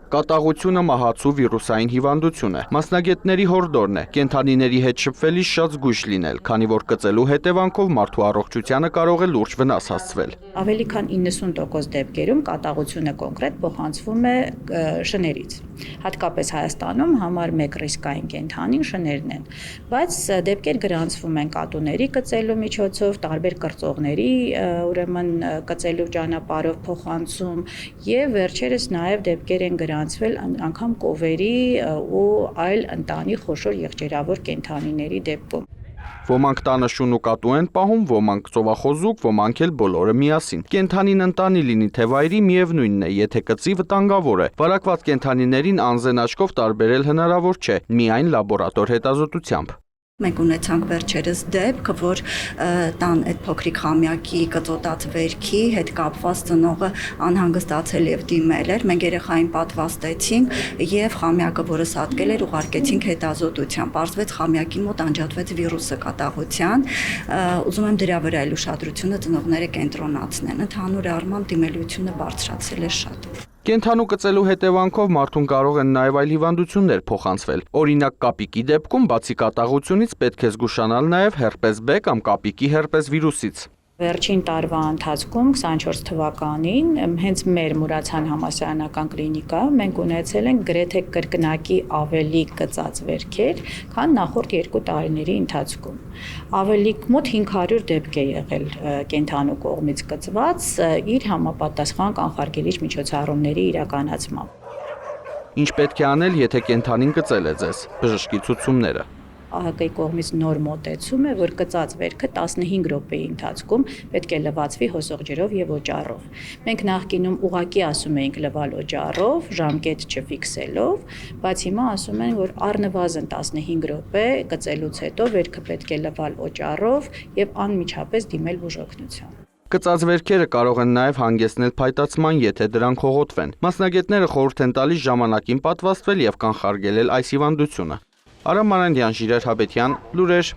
Կատաղությունը մահացու վիրուսային հիվանդություն է։ Մասնագետների հորդորն է կենդանիների հետ շփվելիս շատ զգույշ լինել, քանի որ կծելու հետևանքով մարդու առողջությանը կարող է լուրջ վնաս հասցվել։ Ավելի քան 90% դեպքերում կատաղությունը կոնկրետ փոխանցվում է շներից։ Հատկապես Հայաստանում համար 1 ռիսկային կենդանին շներն են, բայց դեպքեր գրանցվում են կատուների կծելու միջոցով, տարբեր կրծողների ուրեմն կծելու ճանապարհով փոխանցում եւ վերջերս նաեւ դեպքեր են գրանցվել անգամ կովերի ու այլ ընտանի խոշոր եղջերավոր կենդանիների դեպքում։ Ոմանք տանը շուն ու կատու են պահում, ոմանք ծովախոզուկ, ոմանք էլ բոլորը միասին։ Կենդանին ընտանի լինի թե վայրի, միևնույնն է, եթե կծի վտանգավոր է։ Վարակված կենդանիներին անզեն աչքով տարբերել հնարավոր չէ, միայն լաբորատոր հետազոտությամբ։ Մենք ունեցանք վերջերս դեպք, որ տան այդ փոքրիկ խամյակի կծոտած վերքի հետ կապված ծնողը անհանգստացել եւ դիմել էր։ Մենք երեխային պատվաստեցինք եւ խամյակը, որը սատկել էր, ուղարկեցինք հետազոտության։ Պարզվեց խամյակի մոտ անջատվեց վիրուսը կատաղության։ Ուզում եմ դրա վրա էլ ուշադրությունը ծնողները կենտրոնացնեն։ Ընդհանուր առմամբ դիմելությունը բարձրացել է շատ։ Կենդանու կծելու հետևանքով մարդուն կարող են նաև այլ հիվանդություններ փոխանցվել։ Օրինակ կապիկի դեպքում բացի կատաղությունից պետք է զգուշանալ նաև հերպես B կամ կապիկի հերպես վիրուսից։ Վերջին տարվա ընթացքում 24 թվականին հենց մեր Մուրացյան համալսարանական կլինիկայում մենք ունեցել ենք գրեթե կրկնակի ավելի կծած վերքեր, քան նախորդ 2 տարիների ընթացքում։ Ավելի մոտ 500 դեպք է եղել կենդանու կողմից կծված իր համապատասխան կանխարգելիչ միջոցառումների իրականացմամբ։ Ինչ պետք է անել, եթե կենդանին կծել է ձեզ։ Բժշկի ցուցումները։ ԱՀԿ-ի կողմից նոր մոտեցում է, որ կծած վերքը 15 րոպեի ընթացքում պետք է լվացվի հոսող ջրով եւ օճառով։ Մենք նախկինում ուղակի ասում էինք լվալ օճառով, ժամկետ չֆիքսելով, բայց հիմա ասում են, որ առնվազն 15 րոպե կծելուց հետո վերքը պետք է լվալ օճառով եւ անմիջապես դիմել բուժօգնության։ Կծած վերքերը կարող են նաև հանգեցնել փայտացման, եթե դրանք հողոտվեն։ Մասնագետները խորհուրդ են տալիս ժամանակին պատվաստվել եւ կանխարգելել այս հիվանդությունը։ Արամ Մանանդյան, Ժիրայր Հաբետյան, լուրեր։